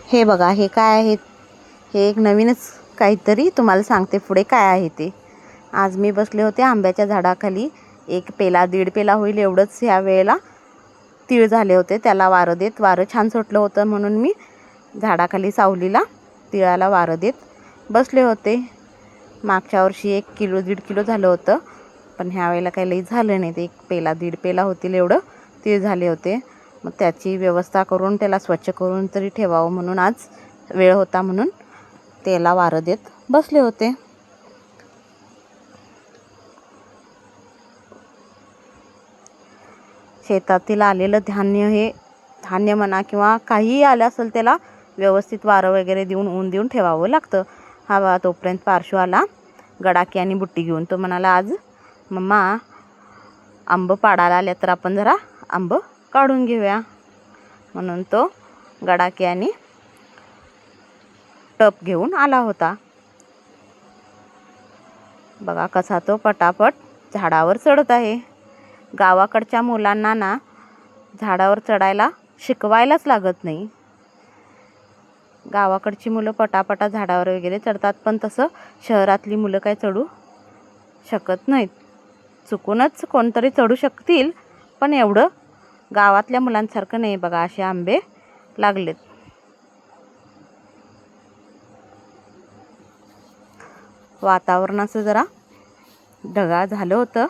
हे बघा, हे काय आहे? हे एक नवीनच काहीतरी तुम्हाला सांगते पुढे काय आहे ते. आज मी बसले होते आंब्याच्या झाडाखाली. एक पेला 1.5 पेला होईल एवढंच ह्या वेळेला तीळ झाले होते. त्याला वारं देत, वारं छान सुटलं होतं म्हणून मी झाडाखाली सावलीला तिळाला वारं देत बसले होते. मागच्या वर्षी 1 किलो 1.5 किलो झालं होतं, पण ह्या वेळेला काही लई झालं नाही. ते 1 पेला 1.5 पेला होतील एवढं तीळ झाले होते. मग त्याची व्यवस्था करून त्याला स्वच्छ करून तरी ठेवावं म्हणून आज वेळ होता म्हणून त्याला वारं देत बसले होते. शेतातील आलेलं धान्य, हे धान्य म्हणा किंवा काहीही आलं असेल त्याला व्यवस्थित वारं वगैरे देऊन ऊन देऊन ठेवावं लागतं. हा बा, तोपर्यंत पार्श्व आला गडाकी आणि बुट्टी घेऊन. तो म्हणाला, आज मम्मा आंब पाडायला आल्या तर आपण जरा आंब काढून घेऊया. म्हणून तो गडाकी आणि टप घेऊन आला होता. बघा कसा तो पटापट झाडावर चढत आहे. गावाकडच्या मुलांना ना झाडावर चढायला शिकवायलाच लागत नाही. गावाकडची मुलं पटापटा झाडावर वगैरे चढतात, पण तसं शहरातली मुलं काय चढू शकत नाहीत. चुकूनच कोणतरी चढू शकतील, पण एवढं गावातल्या मुलांसारखं नाही. बघा, असे आंबे लागलेत. वातावरणाचं जरा ढगाळ झालं होतं.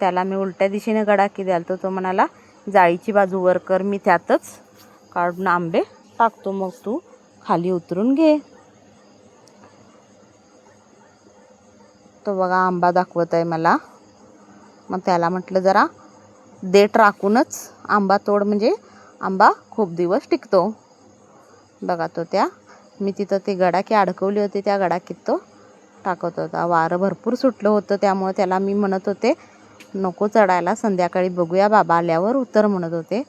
त्याला मी उलट्या दिशेने गडाकी द्याल तो म्हणाला, जाळीची बाजू वर कर, मी त्यातच काढून आंबे टाकतो, मग तू खाली उतरून घे. तो बघा आंबा दाखवत आहे मला. मग त्याला म्हटलं, जरा देठ राखूनच आंबा तोड, म्हणजे आंबा खूप दिवस टिकतो. बघा, तो मी तिथं ते गडाकी अडकवली होती, त्या गडाकीत तो टाकत होता. वारं भरपूर सुटलं होतं, त्यामुळे त्याला मी म्हणत होते नको चढायला, संध्याकाळी बघूया बाबा आल्यावर उतर म्हणत होते.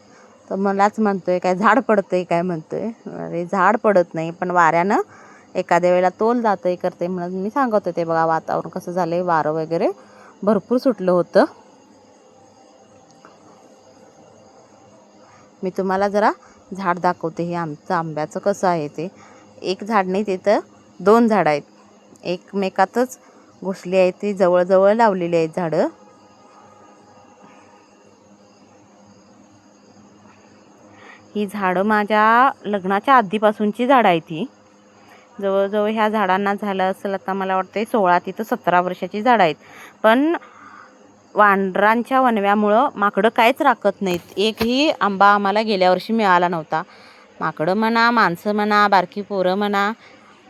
तर मलाच म्हणतोय काय झाड पडतंय काय म्हणतोय. अरे झाड पडत नाही, पण वाऱ्यानं एखाद्या वेळेला तोल जातंय करते म्हणून मी सांगत होते. बघा वातावरण कसं झालंय, वारं वगैरे भरपूर सुटलं होतं. मी तुम्हाला जरा झाड दाखवते, हे आमचं आंब्याचं कसं आहे ते. एक झाड नाही, तिथं 2 झाडं आहेत, एकमेकातच घुसली आहेत. ती जवळजवळ लावलेली आहेत झाडं. ही झाडं माझ्या लग्नाच्या आधीपासूनची झाडं आहेत. ही जवळजवळ ह्या झाडांना झालं असेल आता मला वाटतं 16 तिथं 17 वर्षाची झाडं आहेत. पण वानरांच्या वणव्यामुळं माकडं काहीच राखत नाहीत. एकही आंबा आम्हाला गेल्या वर्षी मिळाला नव्हता. माकडं म्हणा, माणसं म्हणा, बारकी पोरं म्हणा,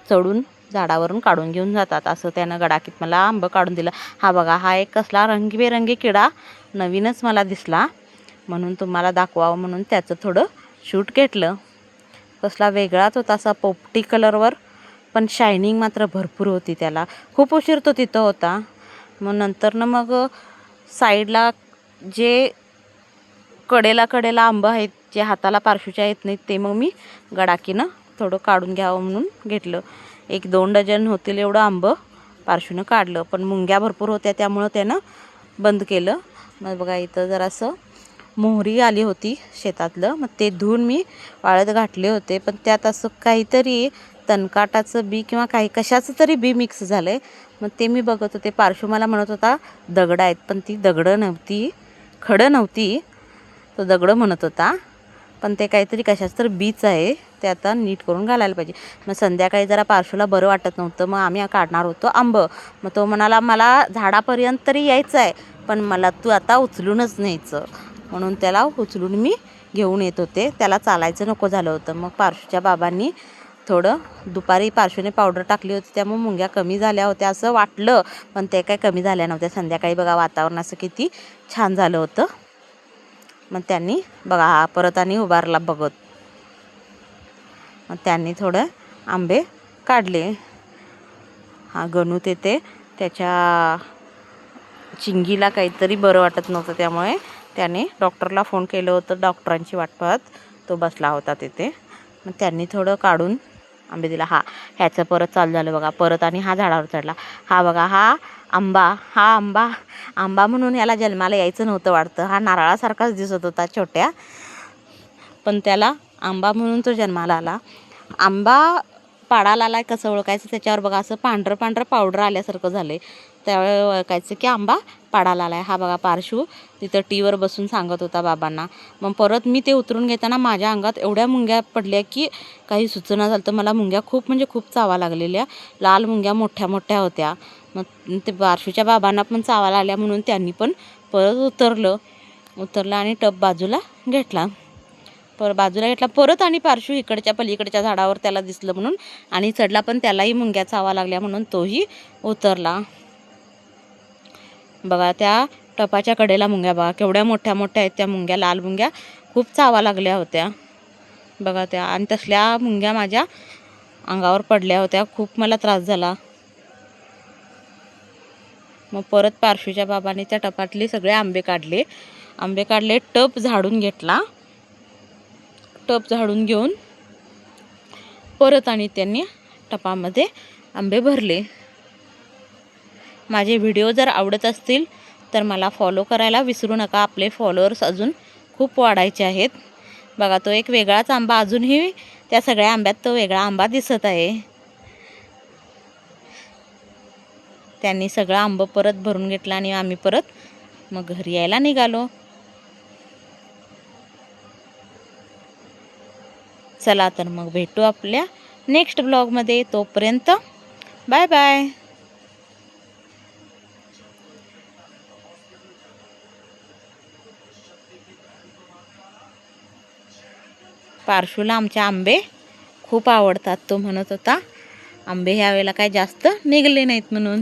चढून झाडावरून काढून घेऊन जातात. असं त्यानं गडाकीत मला आंबं काढून दिलं. हा बघा, हा एक कसला रंगीबेरंगी किडा नवीनच मला दिसला, म्हणून तुम्हाला दाखवावं म्हणून त्याचं थोडं शूट घेतलं. कसला वेगळाच होता, असा पोपटी कलरवर, पण शायनिंग मात्र भरपूर होती त्याला. खूप उशीर तो तिथं होता. मग नंतरनं मग साईडला जे कडेला आंबं आहेत, जे हाताला पारशूच्या येत नाहीत, ते मग मी गडाकीनं थोडं काढून घ्यावं म्हणून घेतलं. 1-2 डझन होतील एवढं आंबं पारशूनं काढलं, पण मुंग्या भरपूर होत्या त्यामुळं त्यानं बंद केलं. मग बघा, इथं जरासं मोहरी आली होती शेतातलं, मग ते धुवून मी वाळत घातले होते. पण त्यात असं काहीतरी तणकाटाचं बी किंवा काही कशाचं तरी बी मिक्स झालं आहे. मग ते मी बघत होते. पारशू मला म्हणत होता दगडं आहेत, पण ती दगडं नव्हती, खडं नव्हती, तो दगडं म्हणत होता. पण ते काहीतरी कशाचं तर बीच आहे, ते आता नीट करून घालायला पाहिजे. मग संध्याकाळी जरा पारशूला बरं वाटत नव्हतं, मग आम्ही काढणार होतो आंबं. मग तो म्हणाला, मला झाडापर्यंत तरी यायचं आहे, पण मला तू आता उचलूनच न्यायचं. म्हणून त्याला उचलून मी घेऊन येत होते. त्याला चालायचं नको झालं होतं. मग पारशूच्या बाबांनी थोडं दुपारी पारशूने पावडर टाकली होती, त्यामुळे मुंग्या कमी झाल्या होत्या असं वाटलं, पण ते काय कमी झाल्या नव्हत्या. संध्याकाळी बघा वातावरण असं किती छान झालं होतं. मग त्यांनी बघा हा परत आणि उभारला बघत. मग त्यांनी थोडं आंबे काढले. हा गणू ते त्याच्या चिंगीला काहीतरी बरं वाटत नव्हतं, त्यामुळे त्याने डॉक्टरला फोन केलं होतं. डॉक्टरांची वाट पाहत तो बसला होता तिथे. मग त्यांनी थोडं काढून आंबे दिला. ह्याचं परत चालू झालं बघा, परत आणि हा झाडावर चढला. हा बघा, हा आंबा म्हणून ह्याला जन्माला यायचं नव्हतं वाटतं. हा नारळासारखाच दिसत होता छोट्या, पण त्याला आंबा म्हणून तो जन्माला आला. आंबा पाडाला आला कसं ओळखायचं, त्याच्यावर बघा असं पांढरं पांढरं पावडर आल्यासारखं झालं आहे, त्यावेळी ओळखायचं की आंबा पाडाला आला आहे. हा बघा पारशू तिथं टीवर बसून सांगत होता बाबांना. मग परत मी ते उतरून घेताना माझ्या अंगात एवढ्या मुंग्या पडल्या की काही सुचना झालं. तर मला मुंग्या खूप म्हणजे खूप चावा लागलेल्या, लाल मुंग्या मोठ्या मोठ्या होत्या. मग ते पारशूच्या बाबांना पण चावायला आल्या म्हणून त्यांनी पण परत उतरलं आणि टप बाजूला घेतला. बाजूला घेतला परत आणि पारशू इकडच्या पलीकडच्या झाडावर त्याला दिसलं म्हणून आणि चढला, पण त्यालाही मुंग्या चावा लागल्या म्हणून तोही उतरला. बघा त्या टपाच्या कडेला मुंग्या बघा केवढ्या मोठ्या मोठ्या आहेत त्या मुंग्या, लाल मुंग्या खूप चावा लागल्या होत्या बघा त्या. आणि तसल्या मुंग्या माझ्या अंगावर पडल्या होत्या, खूप मला त्रास झाला. मग परत पारशूच्या बाबाने त्या टपातले सगळे आंबे काढले, टप झाडून घेतला. टप झाडून घेऊन परत आणि त्यांनी टपामध्ये आंबे भरले. माझे व्हिडिओ जर आवडत असतील तर मला फॉलो करायला विसरू नका. आपले फॉलोअर्स अजून खूप वाढायचे आहेत. बघा तो एक वेगळाच आंबा, अजूनही त्या सगळ्या आंब्यात तो वेगळा आंबा दिसत आहे. त्यांनी सगळं आंबं परत भरून घेतला आणि आम्ही परत मग घरी यायला निघालो. चला तर मग भेटू आपल्या नेक्स्ट ब्लॉगमध्ये. तोपर्यंत बाय बाय. पारशूला आमचे आंबे खूप आवडतात. तो म्हणत होता आंबे ह्या वेळेला काय जास्त निघले नाहीत म्हणून.